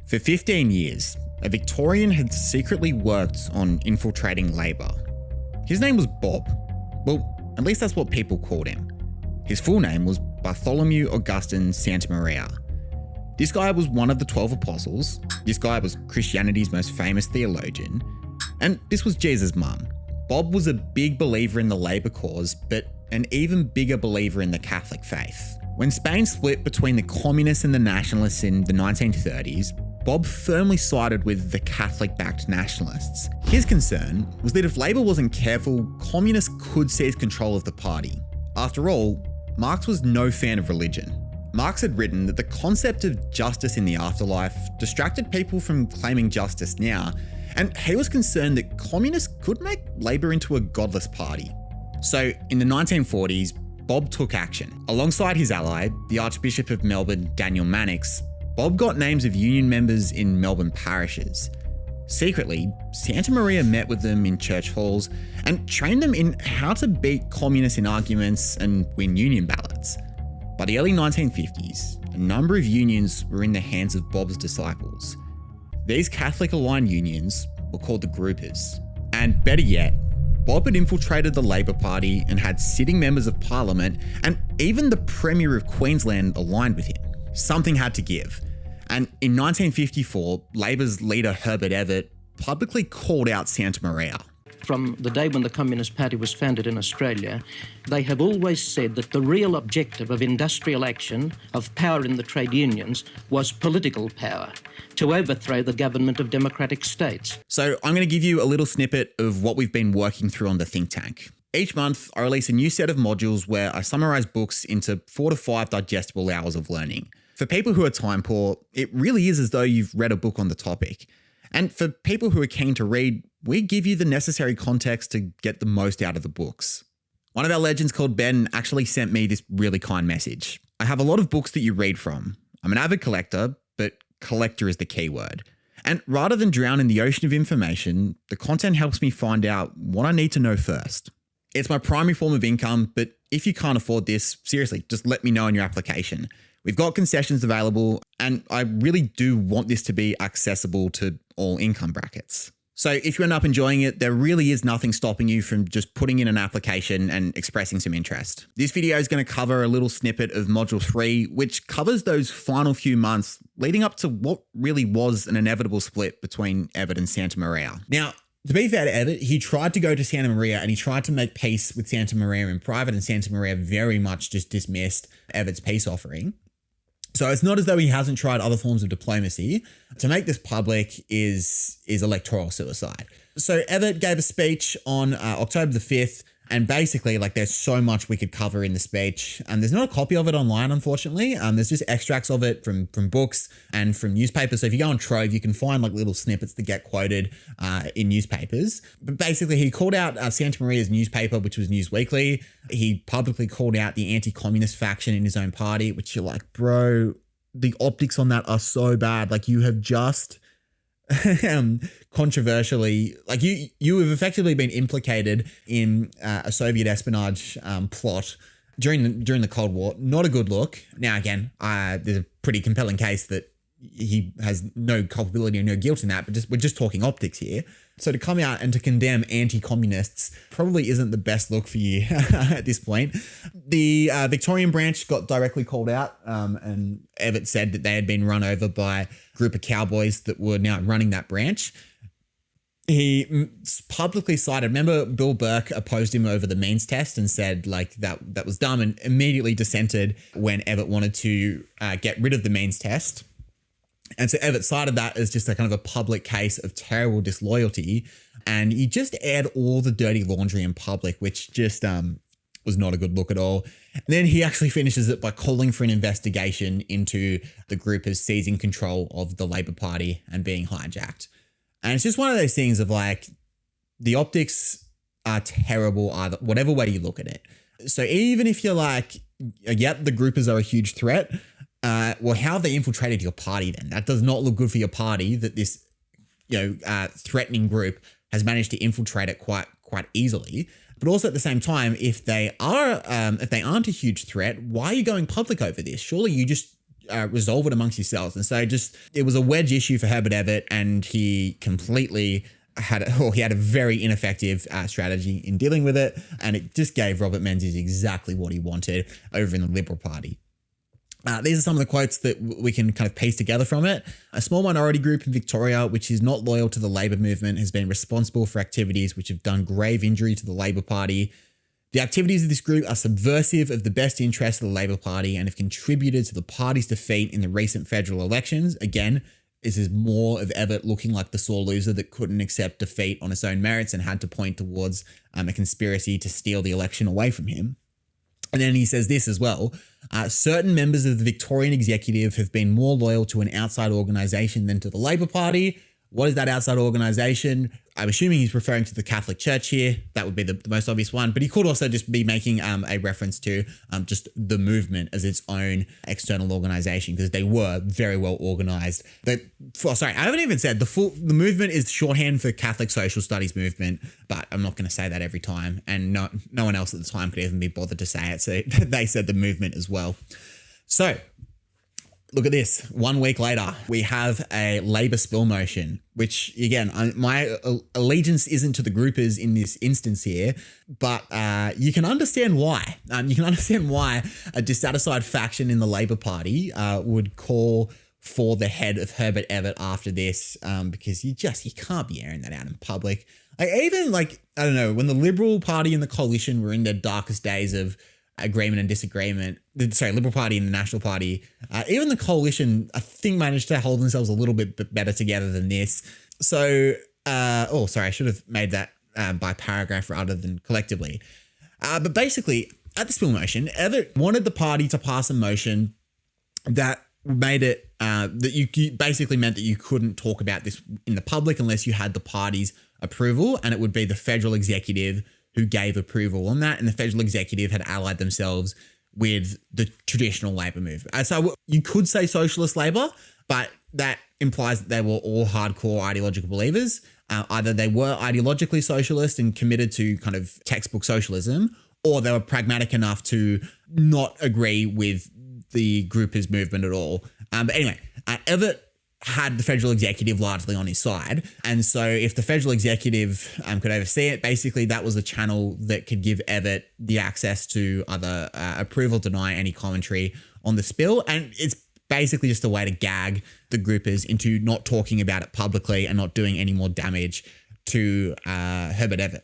For 15 years, a Victorian had secretly worked on infiltrating Labor. His name was Bob. Well, at least that's what people called him. His full name was Bartholomew Augustine Santamaria. This guy was one of the 12 apostles. This guy was Christianity's most famous theologian. And this was Jesus' mum. Bob was a big believer in the Labor cause, but an even bigger believer in the Catholic faith. When Spain split between the communists and the nationalists in the 1930s, Bob firmly sided with the Catholic-backed nationalists. His concern was that if Labor wasn't careful, communists could seize control of the party. After all, Marx was no fan of religion. Marx had written that the concept of justice in the afterlife distracted people from claiming justice now, and he was concerned that communists could make Labor into a godless party. So in the 1940s, Bob took action. Alongside his ally, the Archbishop of Melbourne, Daniel Mannix, Bob got names of union members in Melbourne parishes. Secretly, Santamaria met with them in church halls and trained them in how to beat communists in arguments and win union ballots. By the early 1950s, a number of unions were in the hands of Bob's disciples. These Catholic-aligned unions were called the Groupers. And better yet, Bob had infiltrated the Labor Party and had sitting members of Parliament and even the Premier of Queensland aligned with him. Something had to give. And in 1954, Labor's leader Herbert Evatt publicly called out Santamaria. From the day when the Communist Party was founded in Australia, they have always said that the real objective of industrial action, of power in the trade unions, was political power, to overthrow the government of democratic states. So I'm going to give you a little snippet of what we've been working through on the think tank. Each month, I release a new set of modules where I summarize books into 4 to 5 digestible hours of learning. For people who are time poor, it really is as though you've read a book on the topic. And for people who are keen to read, we give you the necessary context to get the most out of the books. One of our legends called Ben actually sent me this really kind message. I have a lot of books that you read from. I'm an avid collector, but collector is the key word. And rather than drown in the ocean of information, the content helps me find out what I need to know first. It's my primary form of income, but if you can't afford this, seriously, just let me know in your application. We've got concessions available, and I really do want this to be accessible to all income brackets. So if you end up enjoying it, there really is nothing stopping you from just putting in an application and expressing some interest. This video is going to cover a little snippet of Module 3, which covers those final few months leading up to what really was an inevitable split between Evatt and Santamaria. Now, to be fair to Evatt, he tried to go to Santamaria and he tried to make peace with Santamaria in private, and Santamaria very much just dismissed Evatt's peace offering. So it's not as though he hasn't tried other forms of diplomacy. To make this public is electoral suicide. So Evatt gave a speech on October the 5th, and basically, there's so much we could cover in the speech. There's not a copy of it online, unfortunately. There's just extracts of it from books and from newspapers. So if you go on Trove, you can find little snippets that get quoted in newspapers. But basically, he called out Santamaria's newspaper, which was News Weekly. He publicly called out the anti-communist faction in his own party, which you're like, bro, the optics on that are so bad. You have just controversially, you have effectively been implicated in a Soviet espionage plot during the Cold War. Not a good look. Now, again, there's a pretty compelling case that he has no culpability or no guilt in that, but we're just talking optics here. So to come out and to condemn anti-communists probably isn't the best look for you at this point. The Victorian branch got directly called out, and Evatt said that they had been run over by a group of cowboys that were now running that branch. He publicly cited, remember Bill Burke opposed him over the means test and said that was dumb, and immediately dissented when Evatt wanted to get rid of the means test. And so Evatt cited that as just a kind of a public case of terrible disloyalty. And he just aired all the dirty laundry in public, which just was not a good look at all. And then he actually finishes it by calling for an investigation into the group as seizing control of the Labor Party and being hijacked. And it's just one of those things of the optics are terrible either, whatever way you look at it. So even if you're yep, the groupers are a huge threat, well, how have they infiltrated your party then? That does not look good for your party, that this threatening group has managed to infiltrate it quite easily. But also at the same time, if they aren't a huge threat, why are you going public over this? Surely you just resolve it amongst yourselves. And so it was a wedge issue for Herbert Evatt, and he completely had a very ineffective strategy in dealing with it, and it just gave Robert Menzies exactly what he wanted over in the Liberal Party. These are some of the quotes that we can kind of piece together from it. A small minority group in Victoria, which is not loyal to the Labor movement, has been responsible for activities which have done grave injury to the Labor Party. The activities of this group are subversive of the best interests of the Labor Party and have contributed to the party's defeat in the recent federal elections. Again, this is more of Evatt looking like the sore loser that couldn't accept defeat on its own merits and had to point towards a conspiracy to steal the election away from him. And then he says this as well. Certain members of the Victorian executive have been more loyal to an outside organisation than to the Labor Party. What is that outside organisation? I'm assuming he's referring to the Catholic Church here. That would be the most obvious one. But he could also just be making a reference to just the movement as its own external organisation, because they were very well organised. I haven't even said the movement is shorthand for Catholic Social Studies movement, but I'm not going to say that every time. And no one else at the time could even be bothered to say it. So they said the movement as well. So look at this. 1 week later, we have a Labor spill motion, which, again, my allegiance isn't to the groupers in this instance here, but you can understand why. You can understand why a dissatisfied faction in the Labor Party would call for the head of Herbert Evatt after this, because you can't be airing that out in public. I don't know, when the Liberal Party and the Coalition were in their darkest days of agreement and disagreement, Liberal Party and the National Party, even the Coalition, I think, managed to hold themselves a little bit better together than this. So, I should have made that by paragraph rather than collectively. But basically, at the spill motion, Evatt wanted the party to pass a motion that made it, that you basically meant that you couldn't talk about this in the public unless you had the party's approval, and it would be the federal executive who gave approval on that, and the federal executive had allied themselves with the traditional Labor movement. So you could say socialist Labor, but that implies that they were all hardcore ideological believers. Either they were ideologically socialist and committed to kind of textbook socialism, or they were pragmatic enough to not agree with the groupers movement at all. But anyway, Evatt had the federal executive largely on his side. And so if the federal executive could oversee it, basically that was the channel that could give Evatt the access to either approve or deny any commentary on the spill. And it's basically just a way to gag the groupers into not talking about it publicly and not doing any more damage to Herbert Evatt.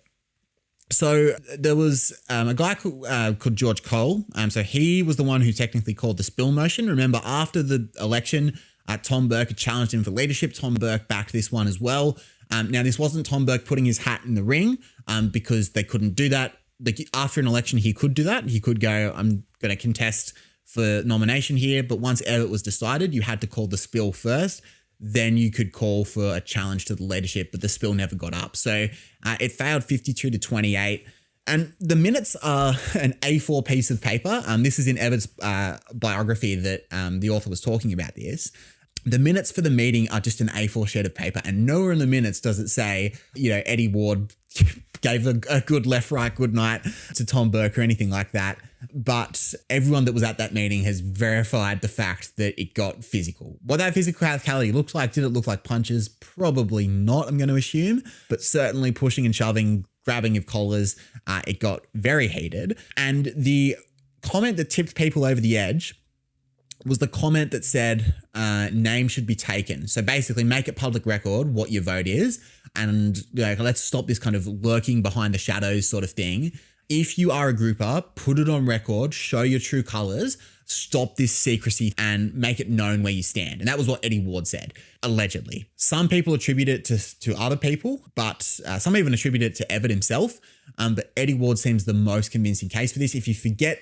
So there was a guy called George Cole. So he was the one who technically called the spill motion. Remember, after the election, Tom Burke had challenged him for leadership. Tom Burke backed this one as well. Now, this wasn't Tom Burke putting his hat in the ring because they couldn't do that. After an election, he could do that. He could go, I'm going to contest for nomination here. But once Evatt was decided, you had to call the spill first. Then you could call for a challenge to the leadership, but the spill never got up. So it failed 52-28. And the minutes are an A4 piece of paper. This is in Evatt's biography that the author was talking about this. The minutes for the meeting are just an A4 sheet of paper, and nowhere in the minutes does it say, Eddie Ward gave a good left-right good night to Tom Burke or anything like that. But everyone that was at that meeting has verified the fact that it got physical. What that physicality looked like, did it look like punches? Probably not, I'm going to assume, but certainly pushing and shoving, grabbing of collars, it got very heated. And the comment that tipped people over the edge was the comment that said name should be taken. So basically make it public record what your vote is, and let's stop this kind of lurking behind the shadows sort of thing. If you are a grouper, put it on record, show your true colours, stop this secrecy and make it known where you stand. And that was what Eddie Ward said, allegedly. Some people attribute it to other people, but some even attribute it to Evatt himself. But Eddie Ward seems the most convincing case for this. If you forget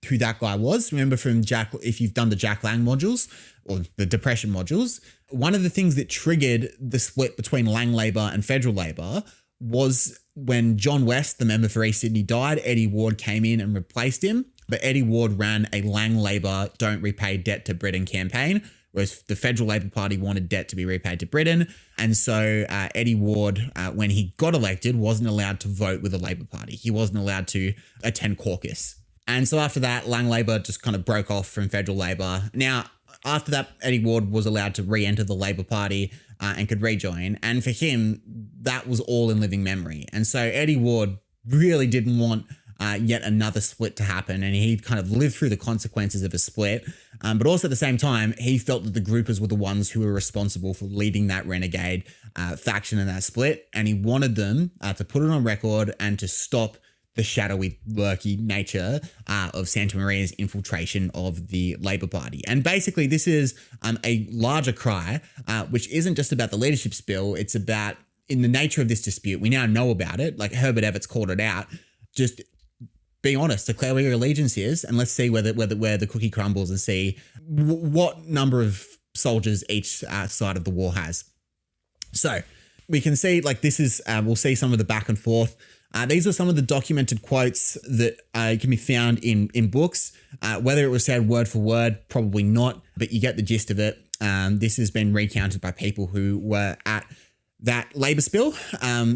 who that guy was, remember from if you've done the Jack Lang modules or the depression modules, one of the things that triggered the split between Lang Labor and Federal Labor was when John West, the member for East Sydney, died. Eddie Ward came in and replaced him, but Eddie Ward ran a Lang Labor Don't Repay Debt to Britain campaign, whereas the Federal Labor Party wanted debt to be repaid to Britain. And so Eddie Ward, when he got elected, wasn't allowed to vote with the Labor Party. He wasn't allowed to attend caucus. And so after that, Lang Labor just kind of broke off from Federal Labor. Now, After that, Eddie Ward was allowed to re-enter the Labor Party and could rejoin. And for him, that was all in living memory. And so Eddie Ward really didn't want yet another split to happen, and he kind of lived through the consequences of a split. But also at the same time, he felt that the groupers were the ones who were responsible for leading that renegade faction in that split, and he wanted them to put it on record and to stop the shadowy, murky nature of Santa Maria's infiltration of the Labor Party. And basically, this is a larger cry, which isn't just about the leadership spill. It's about, in the nature of this dispute, we now know about it, like Herbert Everett's called it out. Just be honest, declare where your allegiance is, and let's see where the cookie crumbles and see what number of soldiers each side of the war has. So we can see, like, this is, we'll see some of the back and forth. These are some of the documented quotes that can be found in books. Whether it was said word for word, probably not, but you get the gist of it. This has been recounted by people who were at that Labor spill.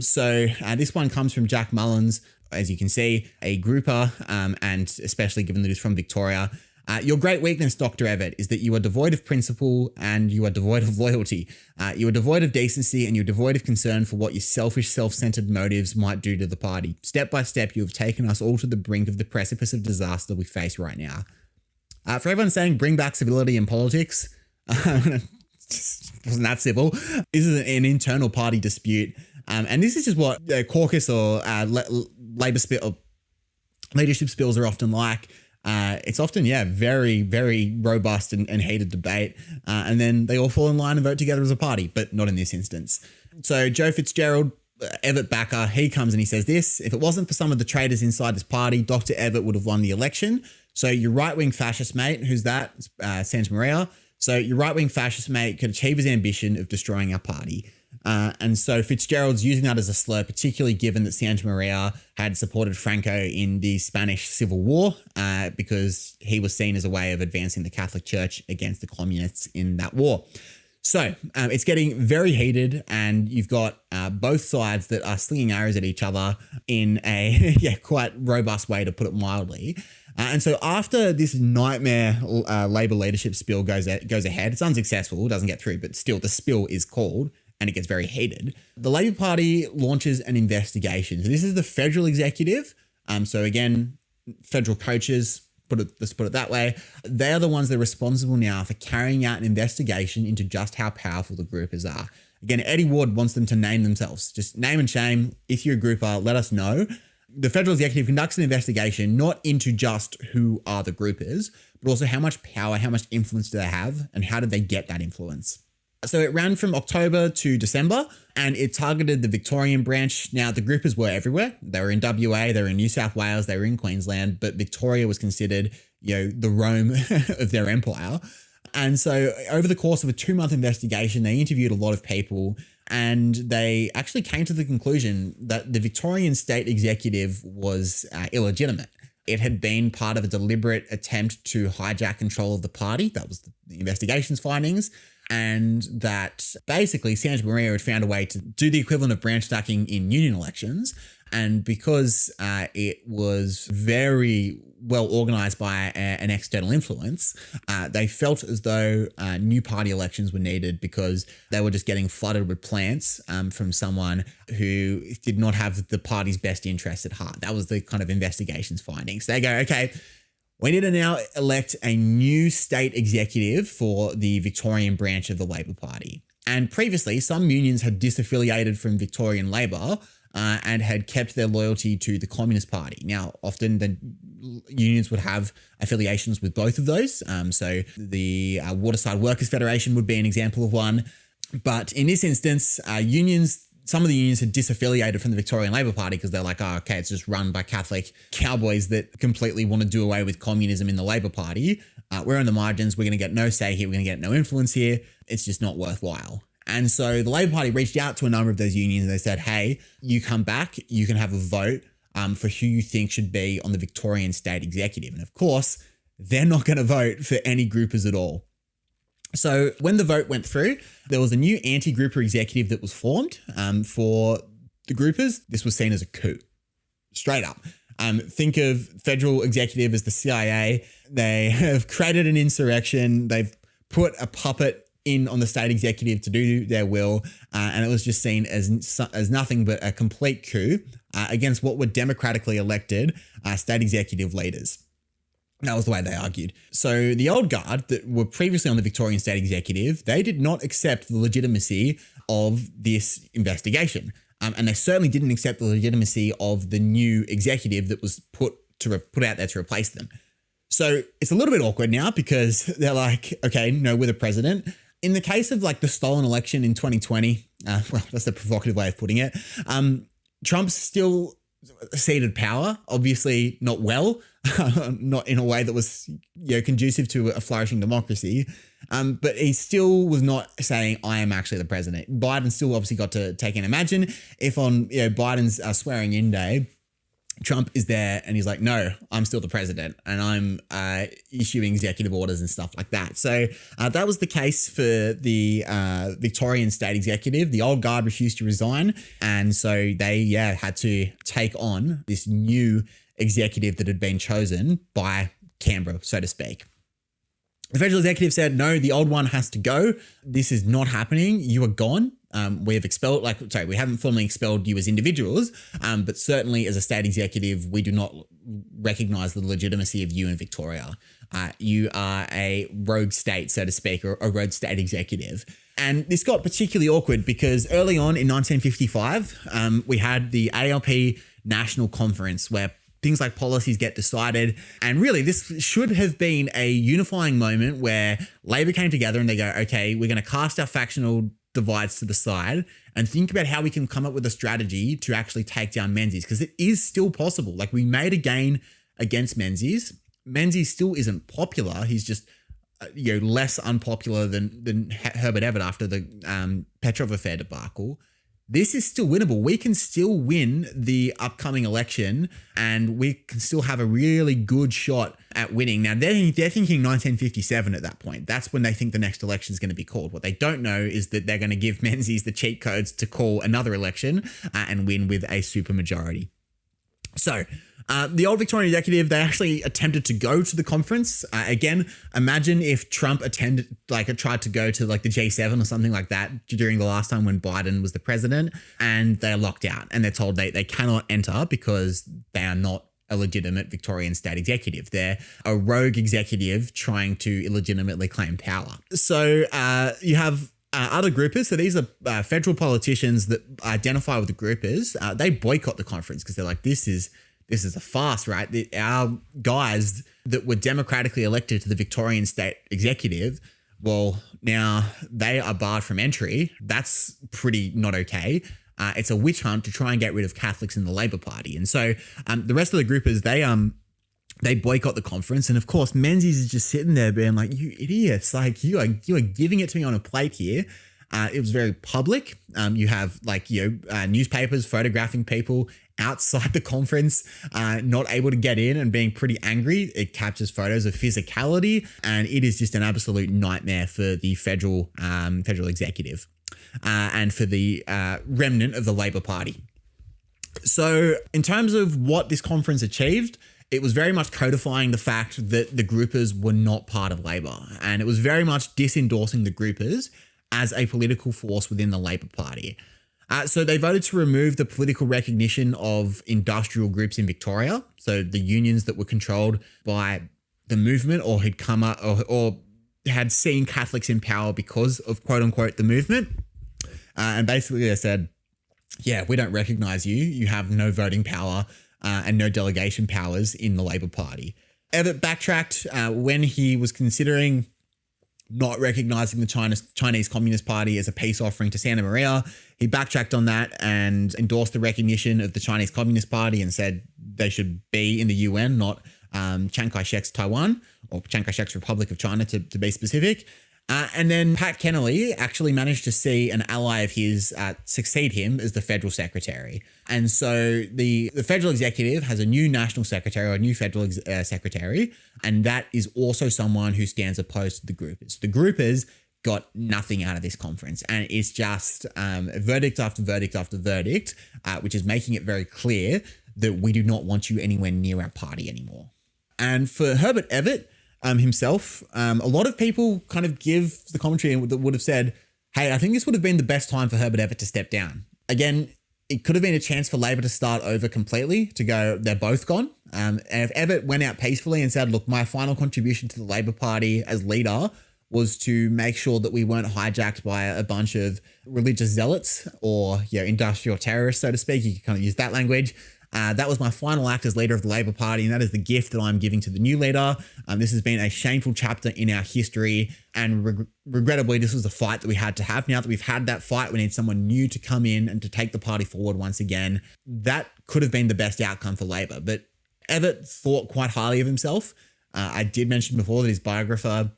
So this one comes from Jack Mullins, as you can see, a grouper, and especially given that he's from Victoria. Your great weakness, Dr. Everett, is that you are devoid of principle and you are devoid of loyalty. You are devoid of decency and you're devoid of concern for what your selfish, self-centered motives might do to the party. Step by step, you have taken us all to the brink of the precipice of disaster we face right now. For everyone saying bring back civility in politics, wasn't that civil. This is an internal party dispute. And this is just what caucus or Labor spill or leadership spills are often like. It's often, very, very robust and heated debate. And then they all fall in line and vote together as a party, but not in this instance. So Joe Fitzgerald, Everett backer, he comes and he says this: if it wasn't for some of the traitors inside this party, Dr. Everett would have won the election. So your right-wing fascist mate, who's that? Santa Maria. So your right-wing fascist mate could achieve his ambition of destroying our party. And so Fitzgerald's using that as a slur, particularly given that Santa Maria had supported Franco in the Spanish Civil War, because he was seen as a way of advancing the Catholic Church against the communists in that war. So it's getting very heated, and you've got both sides that are slinging arrows at each other in a quite robust way, to put it mildly. And so after this nightmare Labor leadership spill goes ahead, it's unsuccessful, doesn't get through, but still the spill is called, and it gets very heated. The Labor Party launches an investigation. So this is the federal executive. So again, federal coaches, let's put it that way. They are the ones that are responsible now for carrying out an investigation into just how powerful the groupers are. Again, Eddie Ward wants them to name themselves. Just name and shame. If you're a grouper, let us know. The federal executive conducts an investigation not into just who are the groupers, but also how much power, how much influence do they have, and how did they get that influence. So it ran from October to December, and it targeted the Victorian branch. Now, the groupers were everywhere. They were in WA, they were in New South Wales, they were in Queensland, but Victoria was considered, the Rome of their empire. And so over the course of a 2-month investigation, they interviewed a lot of people, and they actually came to the conclusion that the Victorian state executive was illegitimate. It had been part of a deliberate attempt to hijack control of the party. That was the investigation's findings. And that basically Santa Maria had found a way to do the equivalent of branch stacking in union elections. And because it was very well organized by an external influence, they felt as though new party elections were needed because they were just getting flooded with plants from someone who did not have the party's best interests at heart. That was the kind of investigation's findings. They go, okay, we need to now elect a new state executive for the Victorian branch of the Labor Party. And previously, some unions had disaffiliated from Victorian Labor and had kept their loyalty to the Communist Party. Now, often the unions would have affiliations with both of those. So the Waterside Workers Federation would be an example of one. But in this instance, some of the unions had disaffiliated from the Victorian Labor Party because they're like, oh, okay, it's just run by Catholic cowboys that completely want to do away with communism in the Labor Party. We're on the margins. We're going to get no say here. We're going to get no influence here. It's just not worthwhile. And so the Labor Party reached out to a number of those unions and they said, hey, you come back, you can have a vote for who you think should be on the Victorian state executive. And of course, they're not going to vote for any groupers at all. So when the vote went through, there was a new anti-grouper executive that was formed for the groupers. This was seen as a coup, straight up. Think of federal executive as the CIA. They have created an insurrection. They've put a puppet in on the state executive to do their will, and it was just seen as nothing but a complete coup against what were democratically elected state executive leaders. That was the way they argued. So the old guard that were previously on the Victorian state executive, they did not accept the legitimacy of this investigation. And they certainly didn't accept the legitimacy of the new executive that was put out there to replace them. So it's a little bit awkward now because they're like, okay, no, we're the president. In the case of like the stolen election in 2020, well, that's a provocative way of putting it. Trump's still ceded power, obviously not well, not in a way that was conducive to a flourishing democracy. But he still was not saying, I am actually the president. Biden still obviously got to take in. Imagine if on Biden's swearing in day, Trump is there and he's like, no, I'm still the president and I'm issuing executive orders and stuff like that. So that was the case for the Victorian state executive. The old guard refused to resign. And so they, had to take on this new executive that had been chosen by Canberra, so to speak. The federal executive said, no, the old one has to go. This is not happening. You are gone. We haven't formally expelled you as individuals, but certainly as a state executive, we do not recognize the legitimacy of you in Victoria. You are a rogue state, so to speak, or a rogue state executive. And this got particularly awkward because early on in 1955, we had the ALP National Conference where things like policies get decided. And really, this should have been a unifying moment where Labor came together and they go, okay, we're going to cast our factional divides to the side and think about how we can come up with a strategy to actually take down Menzies, because it is still possible. Like, we made a gain against Menzies. Menzies still isn't popular. He's just less unpopular than Herbert Evatt after the Petrov affair debacle. This is still winnable. We can still win the upcoming election and we can still have a really good shot at winning. Now, they're thinking 1957 at that point. That's when they think the next election is going to be called. What they don't know is that they're going to give Menzies the cheat codes to call another election and win with a supermajority. So the old Victorian executive, they actually attempted to go to the conference. Again, imagine if Trump tried to go to like the G7 or something like that during the last time when Biden was the president, and they're locked out and they're told they cannot enter because they are not a legitimate Victorian state executive. They're a rogue executive trying to illegitimately claim power. So you have other groupers. So these are federal politicians that identify with the groupers. They boycott the conference because they're like, this is a farce, right? Our guys that were democratically elected to the Victorian state executive, well, now they are barred from entry. That's pretty not okay. It's a witch hunt to try and get rid of Catholics in the Labor Party. And so the rest of the groupers, they boycott the conference. And of course, Menzies is just sitting there being like, you idiots, like you are giving it to me on a plate here. It was very public. You have newspapers photographing people outside the conference, not able to get in and being pretty angry. It captures photos of physicality, and it is just an absolute nightmare for the federal executive and for the remnant of the Labor Party. So in terms of what this conference achieved, it was very much codifying the fact that the groupers were not part of Labor, and it was very much disendorsing the groupers as a political force within the Labor Party. So they voted to remove the political recognition of industrial groups in Victoria. So the unions that were controlled by the movement or had come up or had seen Catholics in power because of quote unquote the movement. And basically they said, yeah, we don't recognize you. You have no voting power and no delegation powers in the Labor Party. Evatt backtracked when he was considering not recognizing the Chinese Communist Party as a peace offering to Santa Maria. He backtracked on that and endorsed the recognition of the Chinese Communist Party and said they should be in the UN, not Chiang Kai-shek's Taiwan or Chiang Kai-shek's Republic of China to be specific. And then Pat Kennelly actually managed to see an ally of his succeed him as the federal secretary. And so the federal executive has a new national secretary or a new federal secretary, and that is also someone who stands opposed to the groupers. The groupers got nothing out of this conference, and it's just verdict after verdict after verdict, which is making it very clear that we do not want you anywhere near our party anymore. And for Herbert Evatt, himself. A lot of people kind of give the commentary that would have said, hey, I think this would have been the best time for Herbert Evatt to step down. Again, it could have been a chance for Labor to start over completely, to go, they're both gone. And if Evatt went out peacefully and said, look, my final contribution to the Labor Party as leader was to make sure that we weren't hijacked by a bunch of religious zealots or industrial terrorists, so to speak. You can kind of use that language. That was my final act as leader of the Labor Party, and that is the gift that I'm giving to the new leader. This has been a shameful chapter in our history, and regrettably, this was the fight that we had to have. Now that we've had that fight, we need someone new to come in and to take the party forward once again. That could have been the best outcome for Labor, but Evatt thought quite highly of himself. I did mention before that his biographer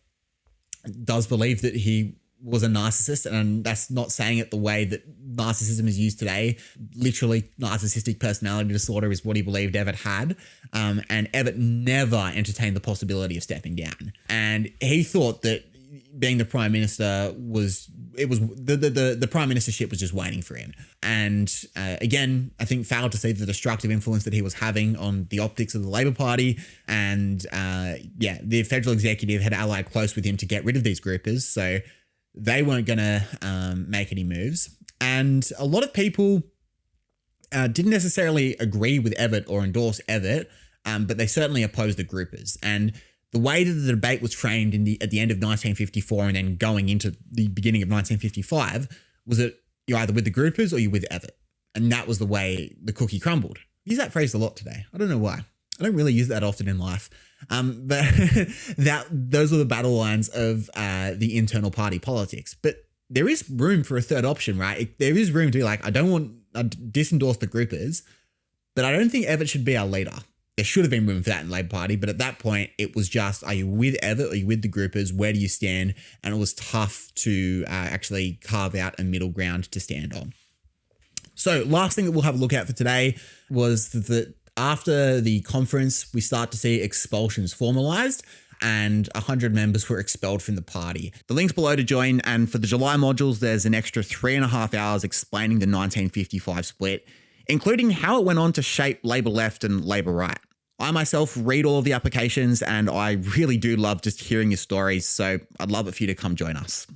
does believe that he was a narcissist, and that's not saying it the way that narcissism is used today. Literally, narcissistic personality disorder is what he believed Evatt had, and Evatt never entertained the possibility of stepping down. And he thought that being the prime minister the prime ministership was just waiting for him. And again, I think failed to see the destructive influence that he was having on the optics of the Labor Party. And the federal executive had allied close with him to get rid of these groupers. So they weren't going to make any moves. And a lot of people didn't necessarily agree with Evatt or endorse Evatt, but they certainly opposed the groupers. And the way that the debate was framed at the end of 1954 and then going into the beginning of 1955 was that you're either with the groupers or you're with Evatt. And that was the way the cookie crumbled. I use that phrase a lot today. I don't know why. I don't really use that often in life. But those are the battle lines of the internal party politics. But there is room for a third option, right? There is room to be like, I disendorse the groupers, but I don't think Evatt should be our leader. There should have been room for that in the Labor Party, but at that point, it was just, are you with Evatt or are you with the groupers? Where do you stand? And it was tough to actually carve out a middle ground to stand on. So last thing that we'll have a look at for today was that after the conference, we start to see expulsions formalized, and 100 members were expelled from the party. The link's below to join, and for the July modules, there's an extra 3.5 hours explaining the 1955 split, including how it went on to shape Labor left and Labor right. I myself read all of the applications, and I really do love just hearing your stories, so I'd love it for you to come join us.